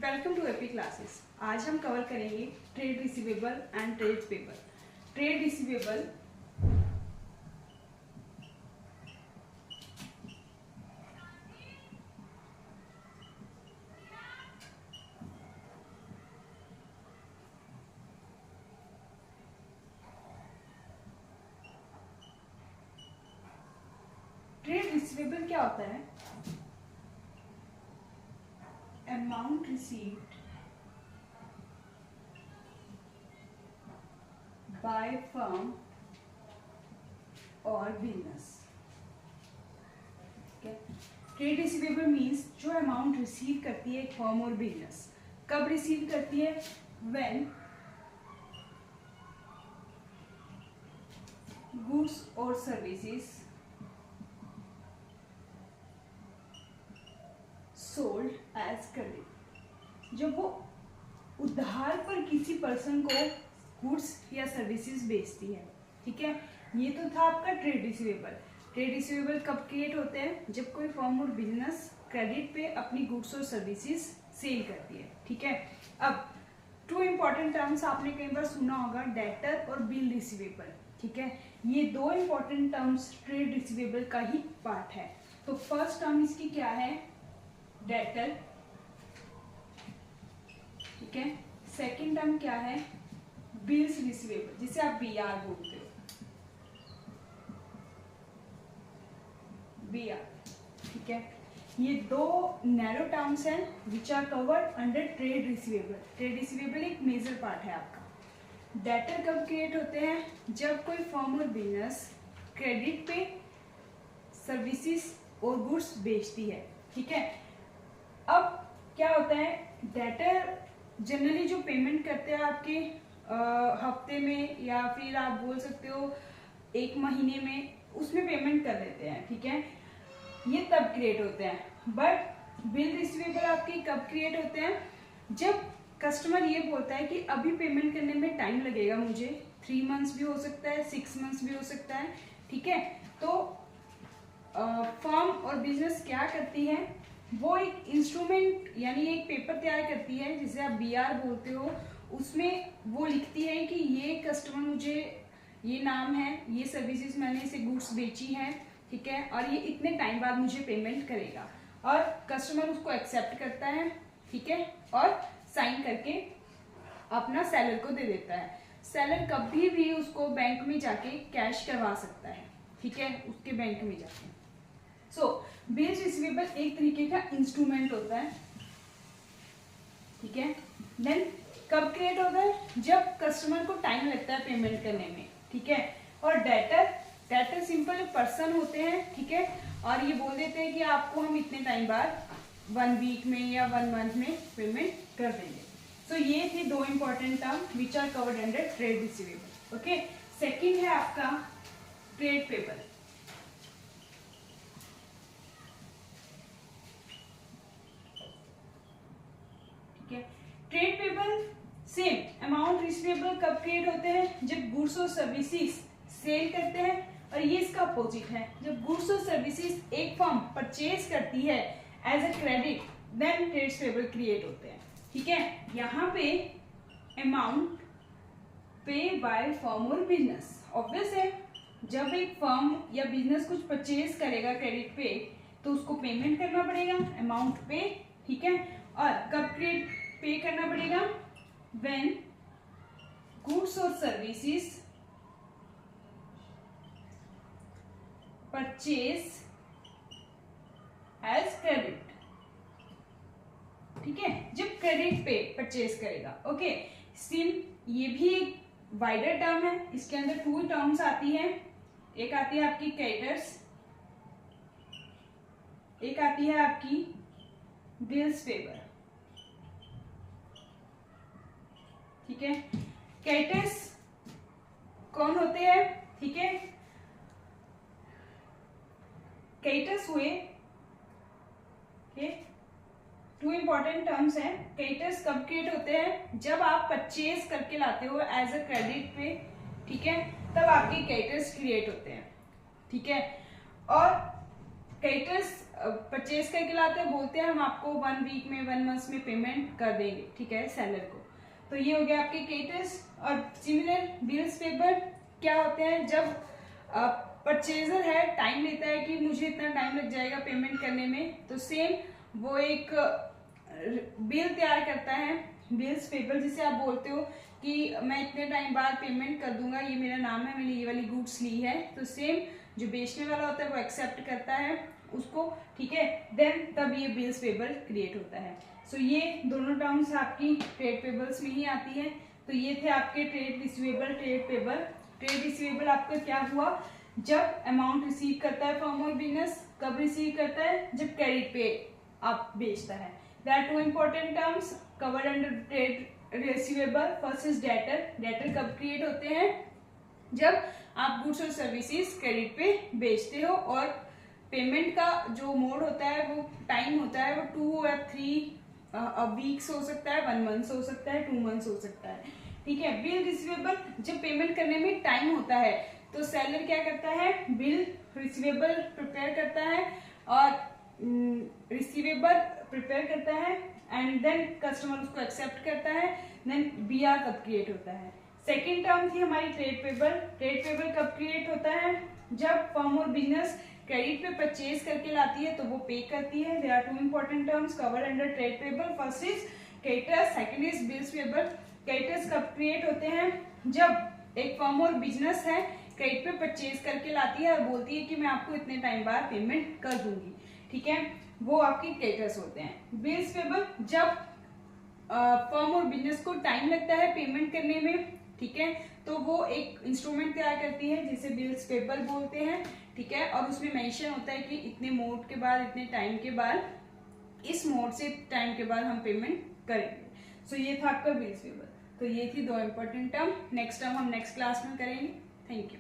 Welcome to AP classes. आज हम cover करेंगे trade receivable and trade payable. Trade receivable क्या होता है? अमाउंट रिसीव्ड बाय फर्म और बिजनेस। ट्रेड रिसीवेबल मीन्स जो अमाउंट रिसीव करती है एक फर्म और बिजनेस। कब रिसीव करती है? व्हेन गुड्स और सर्विसेज सोल्ड एज क्रेडिट। जब वो उधार पर किसी पर्सन को गुड्स या सर्विसेज बेचती है। ठीक है, ये तो था आपका ट्रेड रिसीवेबल। ट्रेड रिसीवेबल कब क्रिएट होते हैं? जब कोई फर्म और बिजनेस क्रेडिट पे अपनी गुड्स और सर्विसेज सेल करती है। ठीक है, अब टू इंपॉर्टेंट टर्म्स आपने कई बार सुना होगा, डेटर और बिल रिसीवेबल। ठीक है, ये दो इंपॉर्टेंट टर्म्स ट्रेड रिसीवेबल का ही पार्ट है। तो फर्स्ट टर्म इसकी क्या है? डेटर। ठीक है, सेकेंड टर्म क्या है? बिल्स रिसीवेबल, जिसे आप बीआर बोलते हो, बीआर। ठीक है, ये दो नैरो टर्म्स हैं which are covered under trade receivable. Trade receivable एक मेजर पार्ट है आपका। डेटर कब क्रिएट होते हैं? जब कोई फर्म और बिजनेस क्रेडिट पे सर्विसेज और गुड्स बेचती है। ठीक है, अब क्या होता है, डेटर जनरली जो पेमेंट करते हैं आपके हफ्ते में या फिर आप बोल सकते हो एक महीने में, उसमें पेमेंट कर देते हैं। ठीक है, ये तब क्रिएट होते हैं। बट बिल रिसीवेबल आपके कब क्रिएट होते हैं? जब कस्टमर ये बोलता है कि अभी पेमेंट करने में टाइम लगेगा मुझे, 3 मंथ्स भी हो सकता है, 6 मंथ्स भी हो सकता है। ठीक है, तो फर्म और बिजनेस क्या करती है, वो एक इंस्ट्रूमेंट यानी एक पेपर तैयार करती है जिसे आप बीआर बोलते हो। उसमें वो लिखती है कि ये कस्टमर मुझे, ये नाम है, ये सर्विसेज मैंने इसे गुड्स बेची है। ठीक है, और ये इतने टाइम बाद मुझे पेमेंट करेगा, और कस्टमर उसको एक्सेप्ट करता है। ठीक है, और साइन करके अपना सेलर को दे देता है। सेलर कभी भी उसको बैंक में जाके कैश करवा सकता है। ठीक है, उसके बैंक में जाके। सो बिल्स रिसीवेबल एक तरीके का इंस्ट्रूमेंट होता है। ठीक है, देन कब क्रिएट होता है? जब कस्टमर को टाइम लगता है पेमेंट करने में। ठीक है, और डेटर सिंपल पर्सन होते हैं। ठीक है, और ये बोल देते हैं कि आपको हम इतने टाइम बाद 1 वीक में या 1 मंथ में पेमेंट कर देंगे। सो ये थे दो important term which are covered under trade receivable. Okay, second है आपका trade payable. Trade payable same, amount receivable कब क्रिएट होते हैं? जब गुड्स और सर्विसेज सेल करते हैं। और ये इसका अपोजिट है, जब गुड्स और सर्विसेज एक फर्म परचेज करती है as a credit, then trade payable create होते हैं। ठीक है, यहाँ पे अमाउंट पे बाय फर्म और बिजनेस। ऑब्वियस है, जब एक फर्म या बिजनेस कुछ परचेज करेगा क्रेडिट पे, तो उसको पेमेंट करना पड़ेगा अमाउंट पे। ठीक है, और कब क्रेडिट पे करना पड़ेगा? व्हेन गुड्स और सर्विसेज परचेज एज क्रेडिट। ठीक है, जब क्रेडिट पे परचेज करेगा। ओके, स्टिल ये भी एक वाइडर टर्म है। इसके अंदर 2 टर्म्स आती है। एक आती है आपकी क्रेडिटर्स, एक आती है आपकी बिल्स पेबल। ठीक है, क्रेडिटर्स कौन होते हैं? ठीक है, क्रेडिटर्स हुए, 2 इंपॉर्टेंट टर्म्स हैं। क्रेडिटर्स कब क्रिएट होते हैं? जब आप परचेज करके लाते हो एज अ क्रेडिट पे। ठीक है, तब आपके क्रेडिटर्स क्रिएट होते हैं। ठीक है, और क्रेडिटर्स परचेज करके लाते हैं, बोलते हैं हम आपको 1 वीक में 1 मंथ में पेमेंट कर देंगे, ठीक है, सेलर को। तो ये हो गया आपके क्रेडिटर्स। और सिमिलर बिल्स पेबल क्या होते हैं, जब परचेजर है टाइम लेता है कि मुझे इतना टाइम लग जाएगा पेमेंट करने में, तो सेम वो एक बिल तैयार करता है, बिल्स पेबल, जिसे आप बोलते हो कि मैं इतने टाइम बाद पेमेंट कर दूंगा, ये मेरा नाम है, मैंने ये वाली गुड्स ली है। तो सेम जो बेचने वाला होता है वो एक्सेप्ट करता है उसको, ठीक है, देन तब ये बिल्स पेबल क्रिएट होता है। सो ये दोनों टर्म्स आपकी ट्रेड पेबल्स में ही आती है। तो ये थे आपके trade receivable, trade payable. Trade receivable आपका क्या हुआ, जब अमाउंट रिसीव करता है फर्म और बिजनेस, कब रिसीव करता है, जब क्रेडिट पे आप बेचता है। There are 2 important terms covered under trade receivable. First is debtor. Debtor कब क्रिएट होते हैं, जब आप गुड्स और सर्विसेज क्रेडिट पे बेचते हो और पेमेंट का जो मोड होता है, वो टाइम होता है, वो 2 या 3 वीक्स हो सकता है, 1 मंथ हो सकता है, 2 मंथ्स हो सकता है, ठीक है। बिल रिसीवेबल, जब पेमेंट करने में टाइम होता है तो सेलर क्या करता है, बिल रिसीवेबल प्रिपेयर करता है और रिसीवेबल प्रिपेयर करता है एंड देन कस्टमर उसको एक्सेप्ट करता है, देन बीआर तब क्रिएट होता है। सेकेंड टर्म थी हमारी ट्रेड पेबल। ट्रेड पेबल कब क्रिएट होता है, जब फर्म और बिजनेस क्रेडिट पे परचेज करके लाती है तो वो पे करती है। There are 2 important terms covered under trade payable. First is creditors, second is bills payable. Creditors कब क्रिएट होते हैं, जब एक फर्म और बिजनेस है क्रेडिट पे परचेज करके लाती है और बोलती है कि मैं आपको इतने टाइम बाद पेमेंट कर दूंगी, ठीक है, वो आपके क्रेडिटर्स होते हैं। बिल्स पेबल, जब फर्म और बिजनेस को टाइम लगता है पेमेंट करने में, ठीक है, तो वो एक इंस्ट्रूमेंट तैयार करती है जिसे बिल्स पेबल बोलते हैं, ठीक है, और उसमें मेंशन होता है कि इतने मोड के बाद, इतने टाइम के बाद, इस मोड से टाइम के बाद हम पेमेंट करेंगे। सो ये था आपका बिल्स पेबल। तो ये थी 2 इंपॉर्टेंट टर्म। नेक्स्ट टर्म हम नेक्स्ट क्लास में करेंगे। Thank you.